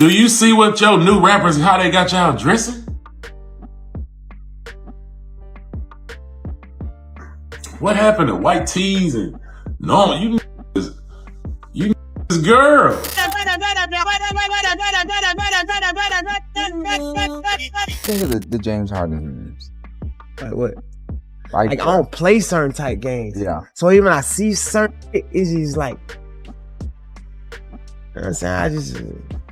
Do you see what your new rappers, how they got y'all dressing? What happened to white tees and normal? You girl. Think of the James Harden memes. Like what? Like I don't play certain type games. Yeah. So even when I see certain, it's just like, you know what I'm saying? I just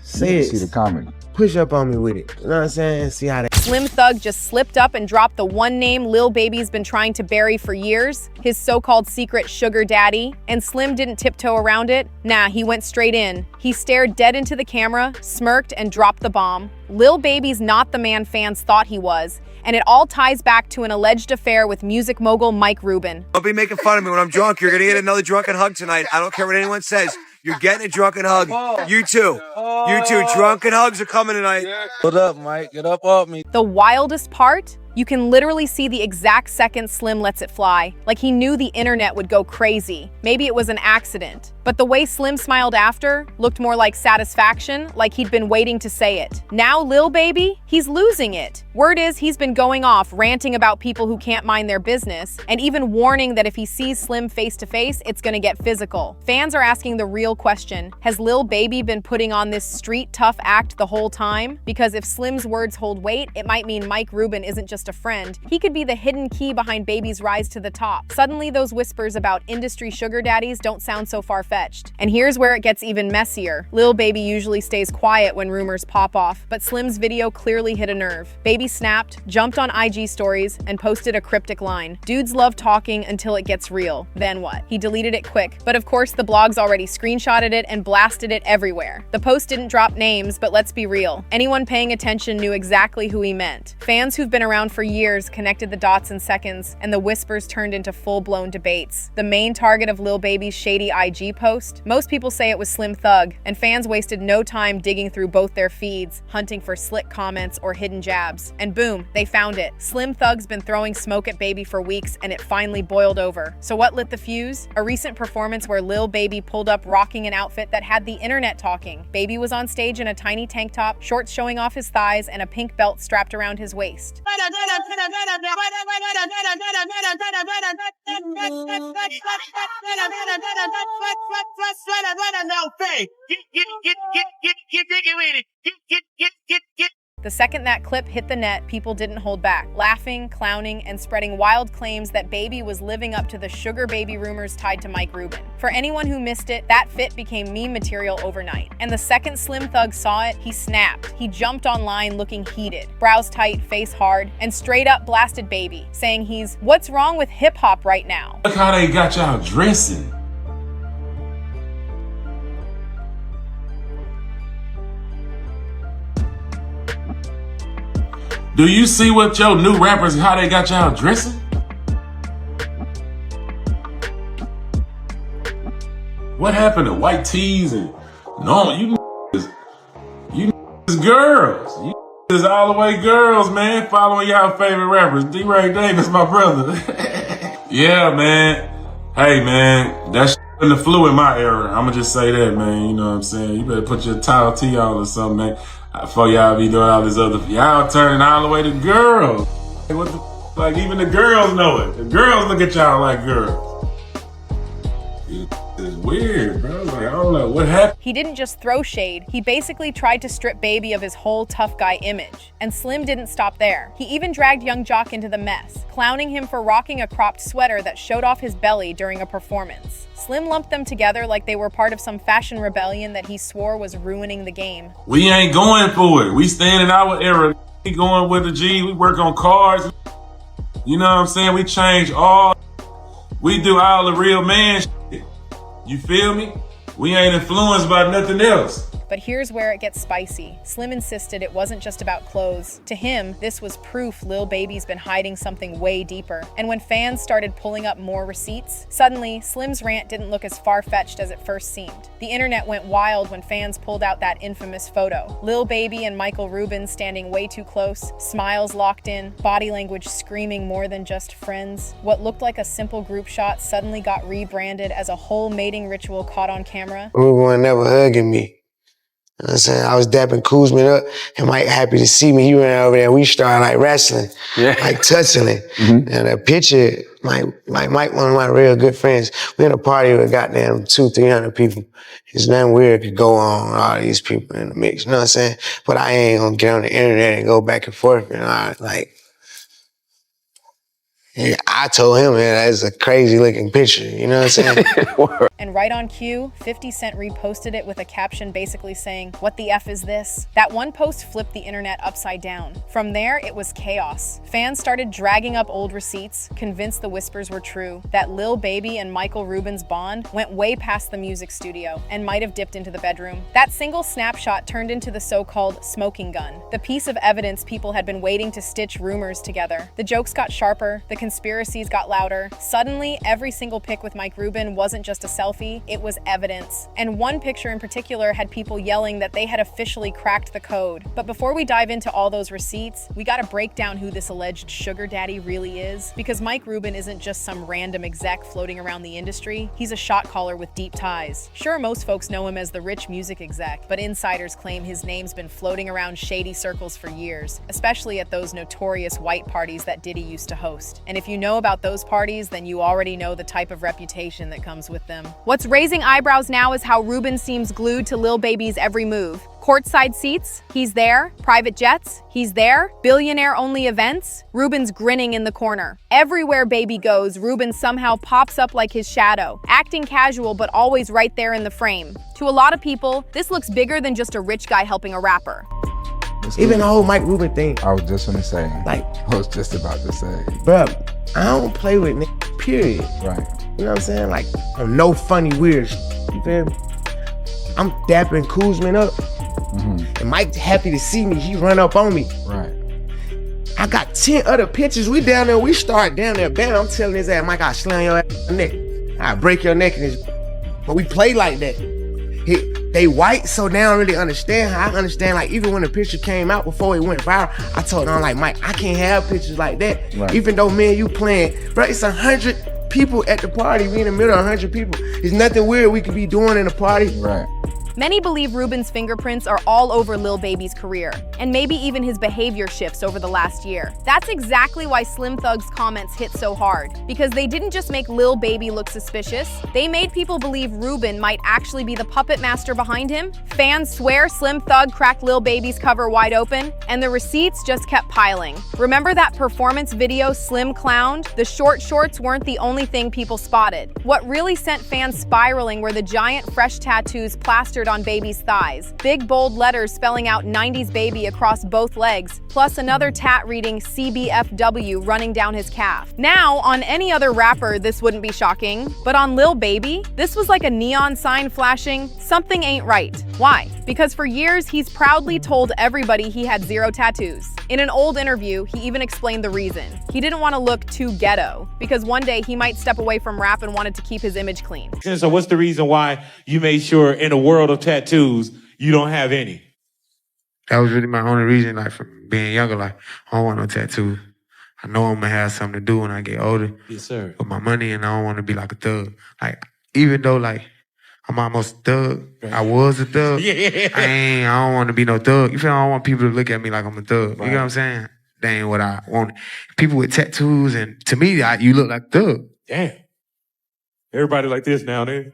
say it. See the comedy. Push up on me with it. You know what I'm saying? See how they. Slim Thug just slipped up and dropped the one name Lil Baby's been trying to bury for years, his so-called secret sugar daddy, and Slim didn't tiptoe around it. Nah, he went straight in. He stared dead into the camera, smirked, and dropped the bomb. Lil Baby's not the man fans thought he was, and it all ties back to an alleged affair with music mogul Mike Rubin. Don't be making fun of me when I'm drunk. You're gonna get another drunken hug tonight. I don't care what anyone says. You're getting a drunken hug. You too. You too. Drunken hugs are coming tonight. What up, Mike? Get up off me. The wildest part? You can literally see the exact second Slim lets it fly, like he knew the internet would go crazy. Maybe it was an accident. But the way Slim smiled after looked more like satisfaction, like he'd been waiting to say it. Now Lil Baby, he's losing it. Word is he's been going off, ranting about people who can't mind their business, and even warning that if he sees Slim face to face, it's gonna get physical. Fans are asking the real question, has Lil Baby been putting on this street tough act the whole time? Because if Slim's words hold weight, it might mean Mike Rubin isn't just a friend. He could be the hidden key behind Baby's rise to the top. Suddenly those whispers about industry sugar daddies don't sound so far-fetched. And here's where it gets even messier. Lil Baby usually stays quiet when rumors pop off, but Slim's video clearly hit a nerve. Baby snapped, jumped on IG stories, and posted a cryptic line. Dudes love talking until it gets real. Then what? He deleted it quick. But of course the blogs already screenshotted it and blasted it everywhere. The post didn't drop names, but let's be real. Anyone paying attention knew exactly who he meant. Fans who've been around for years connected the dots in seconds, and the whispers turned into full-blown debates. The main target of Lil Baby's shady IG post? Most people say it was Slim Thug, and fans wasted no time digging through both their feeds, hunting for slick comments or hidden jabs. And boom, they found it. Slim Thug's been throwing smoke at Baby for weeks, and it finally boiled over. So what lit the fuse? A recent performance where Lil Baby pulled up rocking an outfit that had the internet talking. Baby was on stage in a tiny tank top, shorts showing off his thighs, and a pink belt strapped around his waist. The second that clip hit the net, people didn't hold back, laughing, clowning, and spreading wild claims that Baby was living up to the sugar baby rumors tied to Mike Rubin. For anyone who missed it, that fit became meme material overnight. And the second Slim Thug saw it, he snapped. He jumped online looking heated, brows tight, face hard, and straight up blasted Baby, saying he's, "What's wrong with hip-hop right now?" Look how they got y'all dressing. Do you see what your new rappers, how they got y'all dressing? What happened to white tees and normal? You girls. You is all the way girls, man. Following y'all favorite rappers. D-Ray Davis, my brother. Yeah, man. Hey, man. That in the flu in my era. I'ma just say that, man. You know what I'm saying? You better put your towel tee on or something, man. Before y'all be doing all this other, y'all turning all the way to girls. What the, like even the girls know it. The girls look at y'all like girls. It's weird, bro. Like, I don't know what happened. He didn't just throw shade, he basically tried to strip Baby of his whole tough guy image. And Slim didn't stop there. He even dragged Young Jock into the mess, clowning him for rocking a cropped sweater that showed off his belly during a performance. Slim lumped them together like they were part of some fashion rebellion that he swore was ruining the game. We ain't going for it. We staying in our era. We going with the G. We work on cars. You know what I'm saying? We change all. We do all the real man shit. You feel me? We ain't influenced by nothing else. But here's where it gets spicy. Slim insisted it wasn't just about clothes. To him, this was proof Lil Baby's been hiding something way deeper. And when fans started pulling up more receipts, suddenly, Slim's rant didn't look as far-fetched as it first seemed. The internet went wild when fans pulled out that infamous photo. Lil Baby and Michael Rubin standing way too close, smiles locked in, body language screaming more than just friends. What looked like a simple group shot suddenly got rebranded as a whole mating ritual caught on camera. We weren't never hugging me. You know what I'm saying? I was dapping Kuzman up, and Mike happy to see me. He ran over there. We started like wrestling, like touching it. And that picture, Mike, one of my real good friends. We had a party with goddamn 200-300 people. There's nothing weird could go on with all these people in the mix. You know what I'm saying? But I ain't gonna get on the internet and go back and forth and all like. Yeah, I told him, man, that's a crazy looking picture. You know what I'm saying? And right on cue, 50 Cent reposted it with a caption basically saying, "What the F is this?" That one post flipped the internet upside down. From there, it was chaos. Fans started dragging up old receipts, convinced the whispers were true, that Lil Baby and Michael Rubin's bond went way past the music studio and might have dipped into the bedroom. That single snapshot turned into the so-called smoking gun, the piece of evidence people had been waiting to stitch rumors together. The jokes got sharper, the conspiracies got louder. Suddenly, every single pic with Mike Rubin wasn't just a selfie, it was evidence. And one picture in particular had people yelling that they had officially cracked the code. But before we dive into all those receipts, we gotta break down who this alleged sugar daddy really is, because Mike Rubin isn't just some random exec floating around the industry, he's a shot caller with deep ties. Sure, most folks know him as the rich music exec, but insiders claim his name's been floating around shady circles for years, especially at those notorious white parties that Diddy used to host. And if you know about those parties, then you already know the type of reputation that comes with them. What's raising eyebrows now is how Rubin seems glued to Lil Baby's every move. Courtside seats, he's there. Private jets, he's there. Billionaire-only events, Rubin's grinning in the corner. Everywhere Baby goes, Rubin somehow pops up like his shadow, acting casual but always right there in the frame. To a lot of people, this looks bigger than just a rich guy helping a rapper. Even the whole Mike Rubin thing. I was just gonna say. Like, I was just about to say. bruh, I don't play with niggas, period. Right. You know what I'm saying? Like, no funny, weird shit. You feel me? I'm dapping Kuzman up. And Mike happy to see me. He run up on me. Right. I got 10 other pictures. We down there. We start down there. Bam, I'm telling his ass, Mike, I'll slam your ass in the neck. I'll break your neck in his. But we play like that. They white, so they don't really understand how I understand. Like, even when the picture came out before it went viral, I told them, like, Mike, I can't have pictures like that. Right. Even though me and you playing, bro, it's 100 people at the party. We in the middle of 100 people. There's nothing weird we could be doing in a party. Right. Many believe Rubin's fingerprints are all over Lil Baby's career, and maybe even his behavior shifts over the last year. That's exactly why Slim Thug's comments hit so hard, because they didn't just make Lil Baby look suspicious, they made people believe Rubin might actually be the puppet master behind him. Fans swear Slim Thug cracked Lil Baby's cover wide open, and the receipts just kept piling. Remember that performance video Slim clowned? The short shorts weren't the only thing people spotted. What really sent fans spiraling were the giant fresh tattoos plastered on Baby's thighs, big bold letters spelling out 90s Baby across both legs, plus another tat reading CBFW running down his calf. Now, on any other rapper, this wouldn't be shocking, but on Lil Baby, this was like a neon sign flashing, something ain't right. Why? Because for years, he's proudly told everybody he had 0 tattoos. In an old interview, he even explained the reason. He didn't want to look too ghetto, because one day he might step away from rap and wanted to keep his image clean. So what's the reason why you made sure in a world of tattoos, you don't have any? That was really my only reason, like, for being younger. Like, I don't want no tattoo. I know I'm gonna have something to do when I get older. Yes, sir. With my money, and I don't want to be like a thug. Like, even though, like, I'm almost a thug, right. I was a thug. Yeah. I don't want to be no thug. You feel? I don't want people to look at me like I'm a thug. Right. You know what I'm saying? That ain't what I want. People with tattoos, and to me, you look like a thug. Damn. Everybody like this now, then.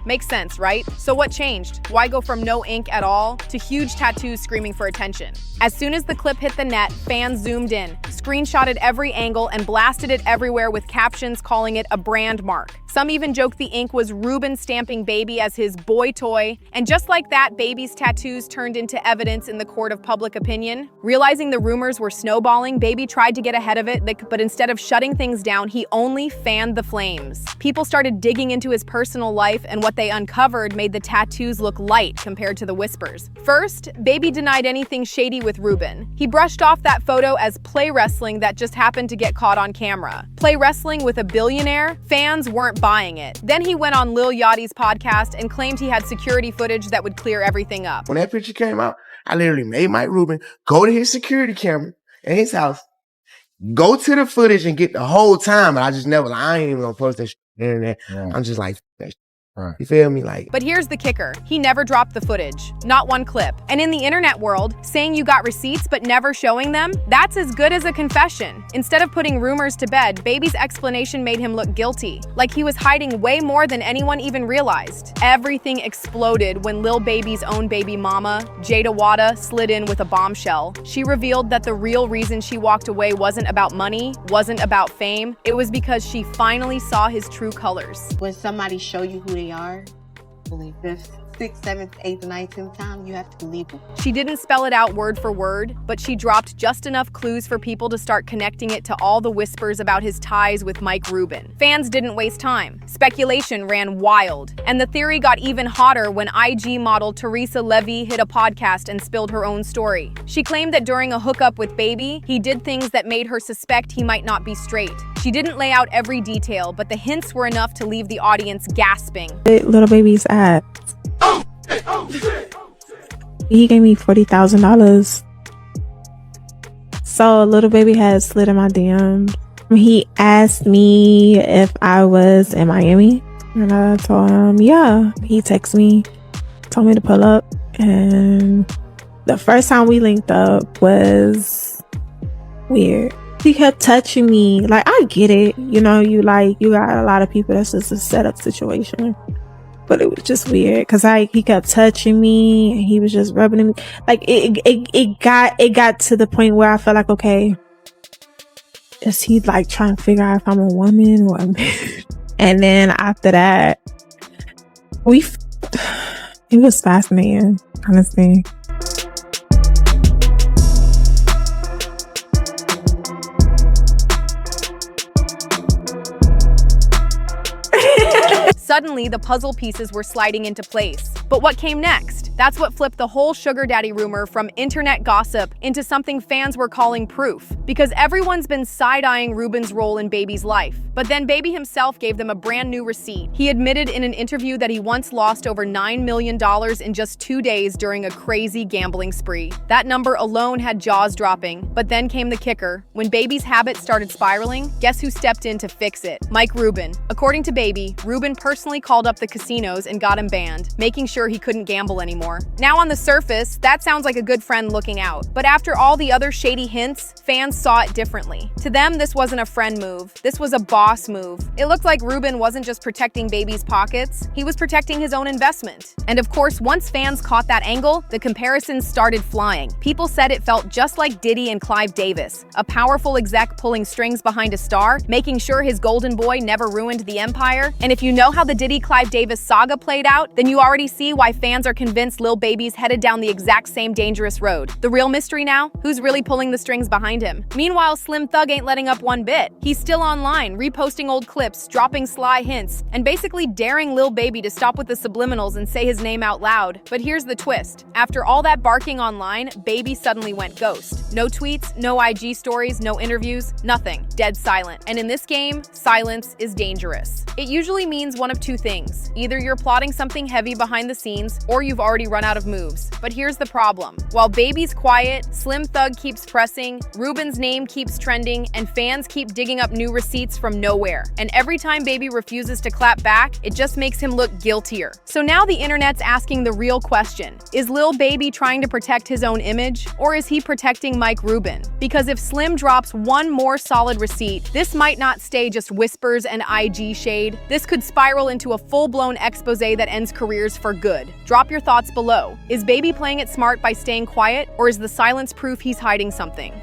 Makes sense, right? So what changed? Why go from no ink at all to huge tattoos screaming for attention? As soon as the clip hit the net, fans zoomed in, screenshotted every angle, and blasted it everywhere with captions calling it a brand mark. Some even joked the ink was Rubin stamping Baby as his boy toy. And just like that, Baby's tattoos turned into evidence in the court of public opinion. Realizing the rumors were snowballing, Baby tried to get ahead of it, but instead of shutting things down, he only fanned the flames. People started digging into his personal life, and what they uncovered made the tattoos look light compared to the whispers. First, Baby denied anything shady with Rubin. He brushed off that photo as play wrestling that just happened to get caught on camera. Play wrestling with a billionaire? Fans weren't buying it. Then he went on Lil Yachty's podcast and claimed he had security footage that would clear everything up. When that picture came out, I literally made Mike Rubin go to his security camera in his house, go to the footage and get the whole time. But I just never, I ain't even gonna post that shit on the internet. Yeah. I'm just like, that shit. Right. You feel me? Like, But here's the kicker. He never dropped the footage. Not one clip. And in the internet world, saying you got receipts but never showing them, that's as good as a confession. Instead of putting rumors to bed, Baby's explanation made him look guilty. Like he was hiding way more than anyone even realized. Everything exploded when Lil Baby's own baby mama, Jada Wada, slid in with a bombshell. She revealed that the real reason she walked away wasn't about money, wasn't about fame. It was because she finally saw his true colors. When somebody show you who they are, believe this. 6th, 7th, 8th, 9th, 10th time, you have to believe them. She didn't spell it out word for word, but she dropped just enough clues for people to start connecting it to all the whispers about his ties with Mike Rubin. Fans didn't waste time. Speculation ran wild. And the theory got even hotter when IG model Teresa Levy hit a podcast and spilled her own story. She claimed that during a hookup with Baby, he did things that made her suspect he might not be straight. She didn't lay out every detail, but the hints were enough to leave the audience gasping. Lil Baby's ass. He gave me $40,000. So Lil Baby has slid in my DMs. He asked me if I was in Miami, and I told him, yeah. He texted me, told me to pull up, and the first time we linked up was weird. He kept touching me. Like, I get it. You know, you got a lot of people that's just a setup situation. But it was just weird because he kept touching me and he was just rubbing me. Like it got to the point where I felt like, okay, is he like trying to figure out if I'm a woman or a man? And then after that, it was fascinating, honestly. Suddenly, the puzzle pieces were sliding into place. But what came next? That's what flipped the whole sugar daddy rumor from internet gossip into something fans were calling proof. Because everyone's been side-eyeing Rubin's role in Baby's life. But then Baby himself gave them a brand new receipt. He admitted in an interview that he once lost over $9 million in just 2 days during a crazy gambling spree. That number alone had jaws dropping. But then came the kicker. When Baby's habit started spiraling, guess who stepped in to fix it? Mike Rubin. According to Baby, Rubin personally called up the casinos and got him banned, making sure he couldn't gamble anymore. Now on the surface, that sounds like a good friend looking out. But after all the other shady hints, fans saw it differently. To them, this wasn't a friend move. This was a boss move. It looked like Rubin wasn't just protecting Baby's pockets, he was protecting his own investment. And of course, once fans caught that angle, the comparisons started flying. People said it felt just like Diddy and Clive Davis, a powerful exec pulling strings behind a star, making sure his golden boy never ruined the empire. And if you know how the Diddy-Clive Davis saga played out, then you already see why fans are convinced Lil Baby's headed down the exact same dangerous road. The real mystery now? Who's really pulling the strings behind him? Meanwhile, Slim Thug ain't letting up one bit. He's still online, reposting old clips, dropping sly hints, and basically daring Lil Baby to stop with the subliminals and say his name out loud. But here's the twist. After all that barking online, Baby suddenly went ghost. No tweets, no IG stories, no interviews, nothing. Dead silent. And in this game, silence is dangerous. It usually means one of two things. Either you're plotting something heavy behind the scenes, or you've already run out of moves. But here's the problem. While Baby's quiet, Slim Thug keeps pressing, Rubin's name keeps trending, and fans keep digging up new receipts from nowhere. And every time Baby refuses to clap back, it just makes him look guiltier. So now the internet's asking the real question. Is Lil Baby trying to protect his own image, or is he protecting Mike Rubin? Because if Slim drops one more solid receipt, this might not stay just whispers and IG shade. This could spiral into a full-blown expose that ends careers for good. Drop your thoughts below. Is Baby playing it smart by staying quiet, or is the silence proof he's hiding something?